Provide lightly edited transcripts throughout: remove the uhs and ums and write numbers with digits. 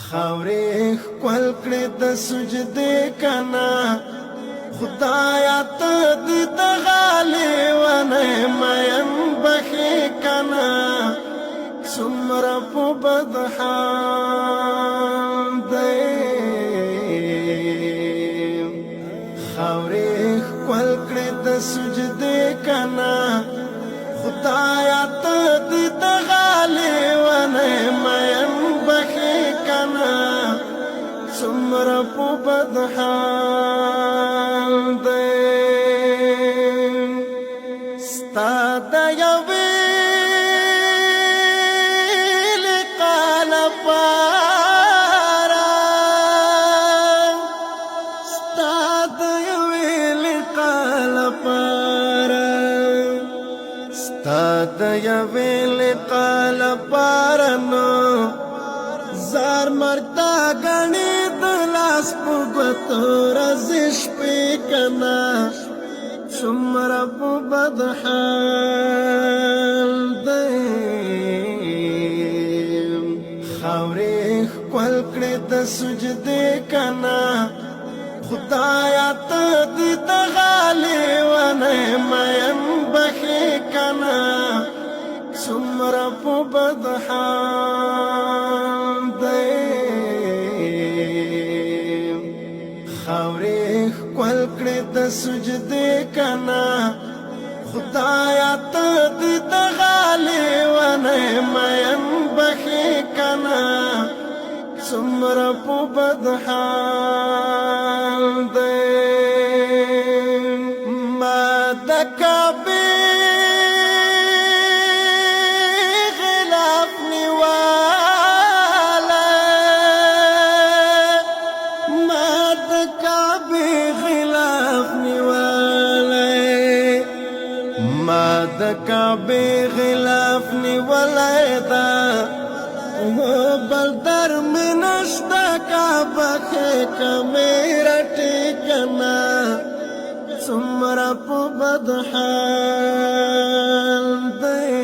خاورې ښکل کړې د سجدې کنا خدایا ته دې د غالېونه مین بخې کنا څومره په بد حال دی خاورې ښکل کړې د سجدې کنا خدایا ته دې د غالېونه مین بخې کنا څومره په بد حال دی ستا د یوې لقا لپاره ستا د یوې لقا لپاره ستا د یوې لقا لپاره نو زار مرتا غنی د لاس په ګوتو رزش پې کنا څومره په بد حال دی خاورې ښکل کړې د سجدې کنا خدایا ته دې د غالېونه مین بخې کنا څومره په بد حال دی خاورې ښکل کړې د سجدې کنا خدایا ته دې د غالېونه مین بخې کنا څومره په بد حال دی ما د کعبې د کعبې غلاف نیولای دا بل در مې نشته کعبه کې کمې رټې کنا څومره په بد حال دی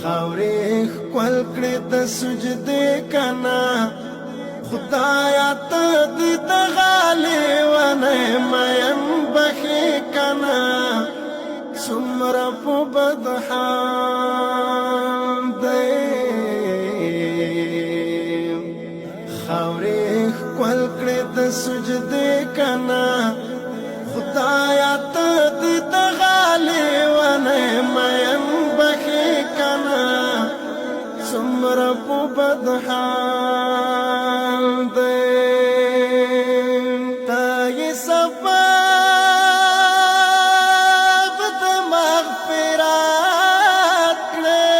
خاورې ښکل کړې د سجدې کنا خدایا ته دې د غالېونه مین بخې کنا څومره په بد حال دی خاورې ښکل کړې د سجدې کنا خدایا ته دې د غالېونه مین بخې کنا څومره په بد حال دی ته یې سبب د مغفرت کړې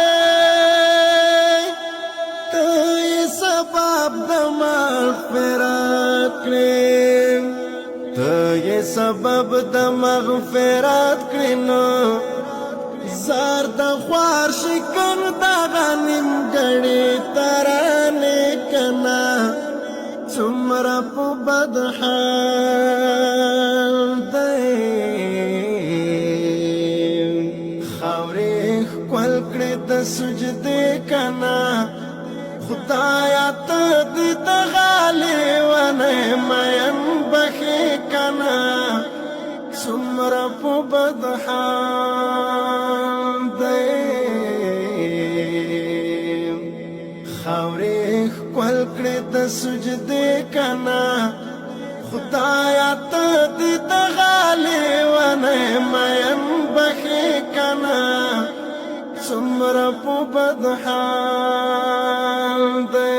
ته یې سبب د مغفرت کړې ته یې سبب د مغفرت کړې نو زار د خوار شکن د غنیم ګړې ترانې کنا څومره په بد حال دی خاورې ښکل کړې د سجدې کنا خدایا ته دې د غالېونه مین بخې کنا څومره په بد حال دی خاورې ښکل کړې د سجدې کنا خدایا ته دې د غالېونه مین بخې کنا څومره په بد حال دی